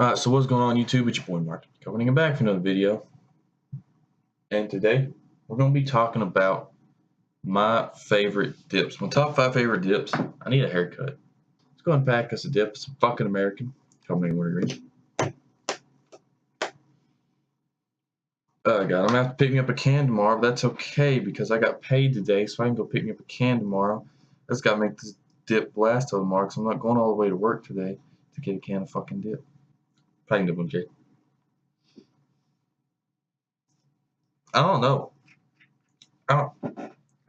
Alright, so what's going on YouTube? It's your boy Mark, coming back for another video. And today, we're going to be talking about my favorite dips. My top 5 favorite dips. I need a haircut. Let's go and pack us a dip. Some fucking American. Coming wintergreen. Oh god, I'm going to have to pick me up a can tomorrow, but that's okay because I got paid today, so I can go pick me up a can tomorrow. I just got to make this dip last till tomorrow because I'm not going all the way to work today to get a can of fucking dip. Playing the okay. I don't know. I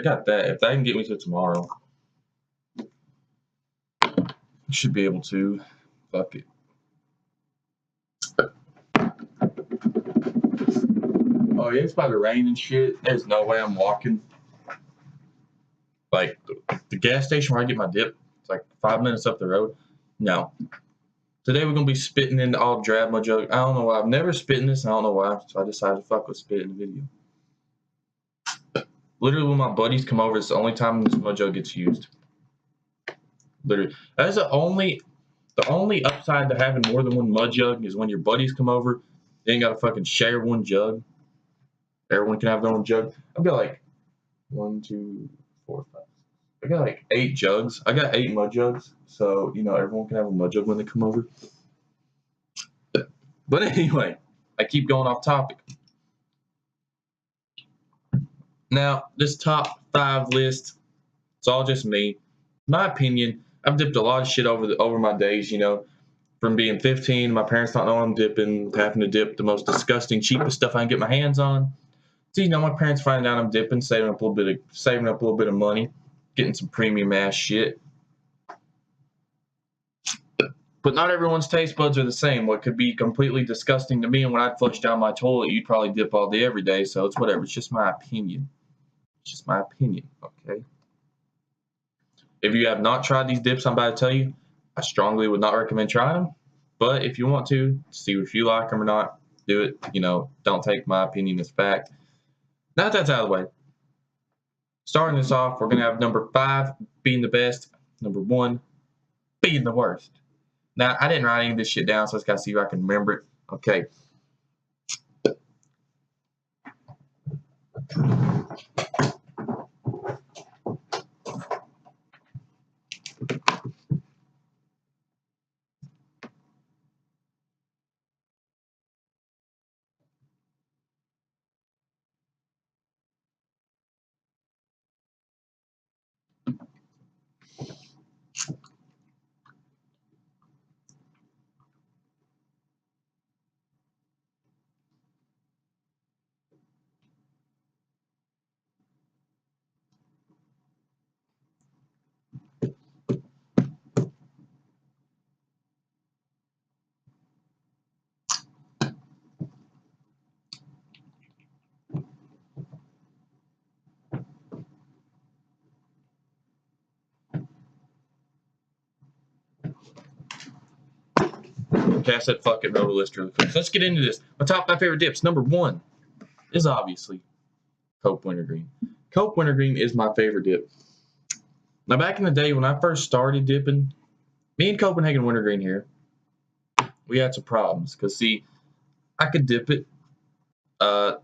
got that. If that can get me to tomorrow, I should be able to. Fuck it. Oh yeah, it's about to rain and shit. There's no way I'm walking. Like the gas station where I get my dip, it's like 5 minutes up the road. No. Today we're gonna be spitting in all drab my jug. I don't know why. I've never spit in this. I don't know why. So I decided to fuck with spit in the video. Literally, when my buddies come over, it's the only time this mojo gets used. Literally, that's the only upside to having more than one mud jug is when your buddies come over. They ain't gotta fucking share one jug. Everyone can have their own jug. I've got like 1, 2, 4, 5. I got like 8 jugs. I got 8 mud jugs, so you know everyone can have a mud jug when they come over. But anyway, I keep going off topic. Now, this top 5 list, it's all just me. My opinion, I've dipped a lot of shit over my days, you know, from being 15, my parents not knowing I'm dipping, having to dip the most disgusting, cheapest stuff I can get my hands on. So, you know, my parents finding out I'm dipping, saving up a little bit of money, getting some premium ass shit. But not everyone's taste buds are the same. What could be completely disgusting to me, and when I'd flush down my toilet, you'd probably dip all day, every day. So it's whatever. It's just my opinion. It's just my opinion, okay? If you have not tried these dips I'm about to tell you, I strongly would not recommend trying them. But if you want to, see if you like them or not, do it. You know, don't take my opinion as fact. Now that that's out of the way, starting this off, we're going to have number 5 being the best, number 1 being the worst. Now, I didn't write any of this shit down, so let's gotta see if I can remember it. Okay. Pass that fucking roller list really quick. Let's get into this. My top 5 favorite dips. Number 1 is obviously Cope Wintergreen. Cope Wintergreen is my favorite dip. Now, back in the day when I first started dipping, me and Copenhagen Wintergreen here, we had some problems. Because, see, I could dip it. I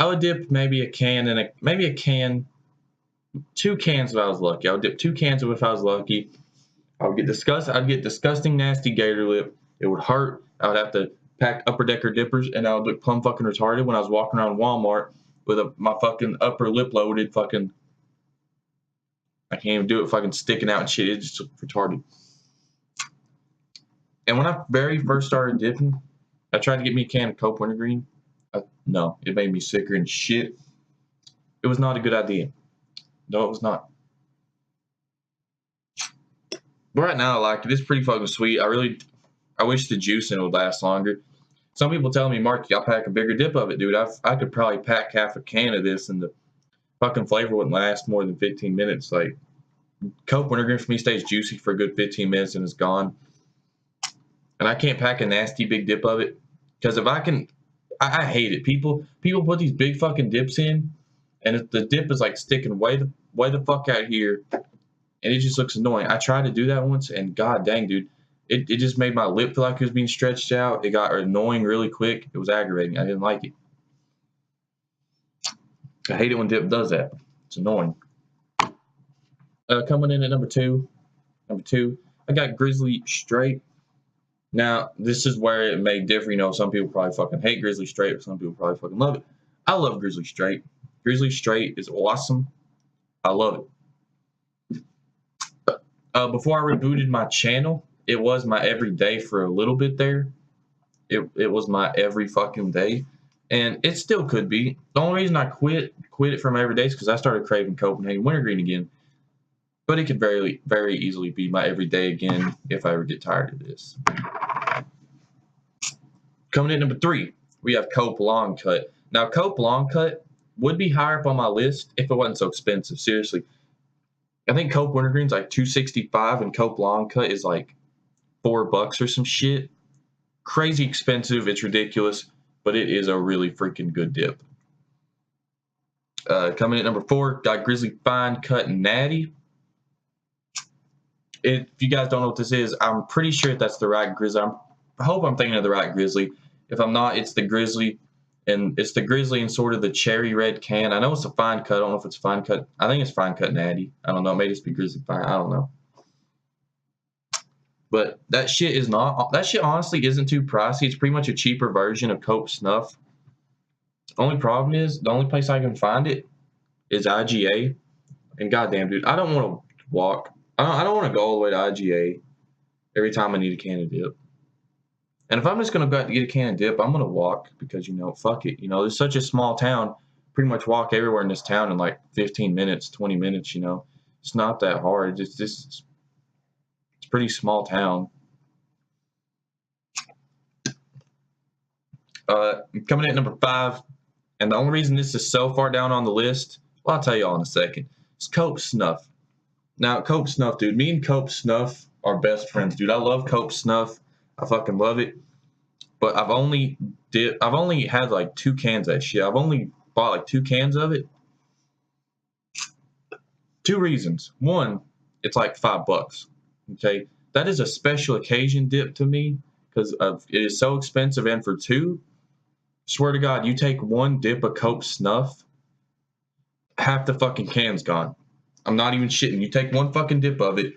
would dip maybe a can, 2 cans if I was lucky. I would dip 2 cans if I was lucky. I'd get disgusting, nasty gator lip. It would hurt. I would have to pack upper decker dippers, and I would look plumb fucking retarded when I was walking around Walmart with my fucking upper lip loaded fucking. I can't even do it fucking sticking out and shit. It's just retarded. And when I very first started dipping, I tried to get me a can of Cope Wintergreen. No, it made me sicker and shit. It was not a good idea. No, it was not. But right now, I like it. It's pretty fucking sweet. I wish the juice in it would last longer. Some people tell me, Mark, you gotta pack a bigger dip of it, dude. I could probably pack half a can of this, and the fucking flavor wouldn't last more than 15 minutes. Like, Cope Wintergreen for me stays juicy for a good 15 minutes and it's gone. And I can't pack a nasty big dip of it because if I can, I hate it. People put these big fucking dips in, and the dip is like sticking way the fuck out here, and it just looks annoying. I tried to do that once, and god dang, dude, It just made my lip feel like it was being stretched out. It got annoying really quick. It was aggravating. I didn't like it. I hate it when dip does that. It's annoying. Coming in at number two, I got Grizzly Straight. Now, this is where it may differ. You know, some people probably fucking hate Grizzly Straight, but some people probably fucking love it. I love Grizzly Straight. Grizzly Straight is awesome. I love it. Before I rebooted my channel, it was my everyday for a little bit there. It was my every fucking day. And it still could be. The only reason I quit it from every day is because I started craving Copenhagen Wintergreen again. But it could very, very easily be my everyday again if I ever get tired of this. Coming in number 3, we have Cope Long Cut. Now, Cope Long Cut would be higher up on my list if it wasn't so expensive. Seriously. I think Cope Wintergreen's like $2.65 and Cope Long Cut is like $4 or some shit. Crazy expensive. It's ridiculous. But it is a really freaking good dip. Coming in at number 4, got Grizzly Fine Cut Natty. If you guys don't know what this is, I'm pretty sure that's the right Grizzly. I hope I'm thinking of the right Grizzly. If I'm not, it's the Grizzly. And it's the Grizzly in sort of the cherry red can. I know it's a fine cut. I don't know if it's fine cut. I think it's fine cut Natty. I don't know. Maybe it's be Grizzly Fine. I don't know. But that shit is not. That shit honestly isn't too pricey. It's pretty much a cheaper version of Cope Snuff. Only problem is the only place I can find it is IGA. And goddamn, dude, I don't want to walk. I don't want to go all the way to IGA every time I need a can of dip. And if I'm just going to go out to get a can of dip, I'm going to walk because, you know, fuck it. You know, there's such a small town. Pretty much walk everywhere in this town in like 15 minutes, 20 minutes, you know. It's not that hard. It's just, it's a pretty small town. Coming in at number 5, and the only reason this is so far down on the list, well, I'll tell you all in a second. It's Cope Snuff. Now, Cope Snuff, dude. Me and Cope Snuff are best friends, dude. I love Cope Snuff. I fucking love it. But I've only had like 2 cans of that shit. I've only bought like 2 cans of it. 2 reasons. One, it's like $5. Okay, that is a special occasion dip to me because it is so expensive. And for 2, swear to God, you take 1 dip of Cope Snuff, half the fucking can's gone. I'm not even shitting. You take 1 fucking dip of it,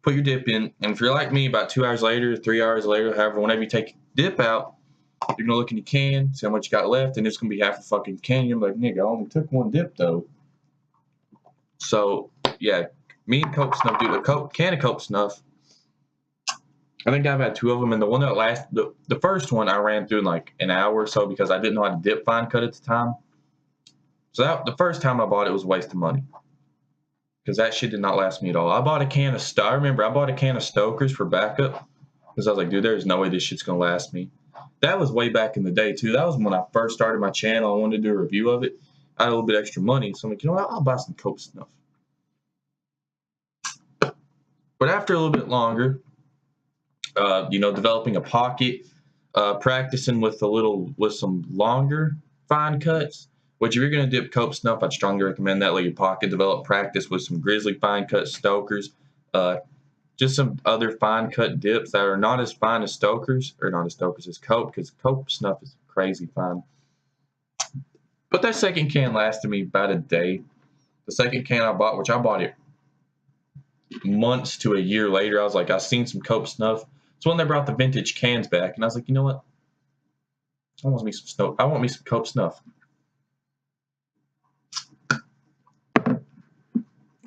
put your dip in, and if you're like me, about 2 hours later, 3 hours later, however, whenever you take dip out, you're gonna look in your can, see how much you got left, and it's gonna be half a fucking can. You're like, nigga, I only took 1 dip though. So yeah, me and Cope Snuff, dude, a can of Cope Snuff. I think I've had 2 of them, and the one that the first one I ran through in like an hour or so because I didn't know how to dip fine cut at the time. So the first time I bought it was a waste of money. Because that shit did not last me at all. I bought a can of I remember I bought a can of Stoker's for backup. Because I was like, dude, there's no way this shit's going to last me. That was way back in the day, too. That was when I first started my channel. I wanted to do a review of it. I had a little bit extra money. So I'm like, you know what? I'll buy some Cope Snuff. But after a little bit longer, you know, developing a pocket, practicing with some longer fine cuts. Which if you're going to dip Cope Snuff, I'd strongly recommend that. Let your pocket develop practice with some Grizzly fine cut Stokers. Just some other fine cut dips that are not as fine as Stokers, or not as Stokers as Cope, because Cope Snuff is crazy fine. But that second can lasted me about a day. The second can I bought, which I bought it months to a year later, I was like, I seen some Cope Snuff. It's when they brought the vintage cans back, and I was like, you know what? I want me some Cope Snuff.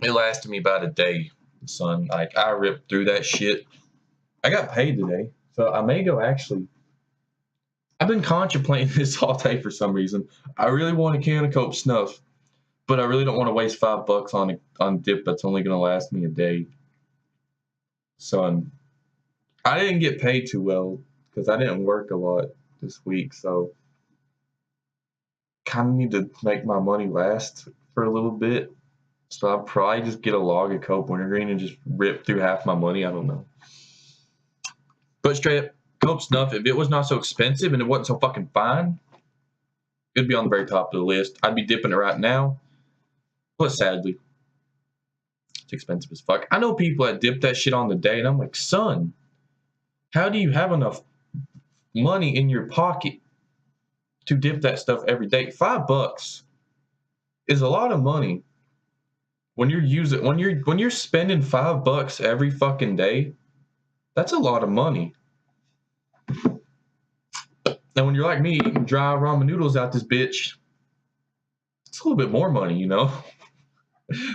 It lasted me about a day, son. Like, I ripped through that shit. I got paid today, so I may go actually. I've been contemplating this all day for some reason. I really want a can of Cope Snuff, but I really don't want to waste $5 on dip that's only going to last me a day. Son, I didn't get paid too well because I didn't work a lot this week, so kind of need to make my money last for a little bit. So I'll probably just get a log of Cope Wintergreen and just rip through half my money. I don't know. But straight up, Cope Snuff, if it was not so expensive and it wasn't so fucking fine, it'd be on the very top of the list. I'd be dipping it right now. But sadly, it's expensive as fuck. I know people that dip that shit on the day, and I'm like, son, How do you have enough money in your pocket to dip that stuff every day? $5 is a lot of money when you're spending $5 every fucking day. That's a lot of money. And when you're like me, eating dry ramen noodles out this bitch, it's a little bit more money, you know?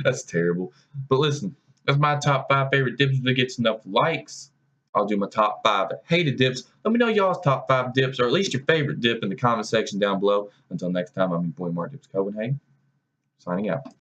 That's terrible. But listen, that's my top 5 favorite dips. If it gets enough likes, I'll do my top 5 hated dips. Let me know y'all's top 5 dips, or at least your favorite dip, in the comment section down below. Until next time, I'm your boy Mark Dips Copenhagen, signing out.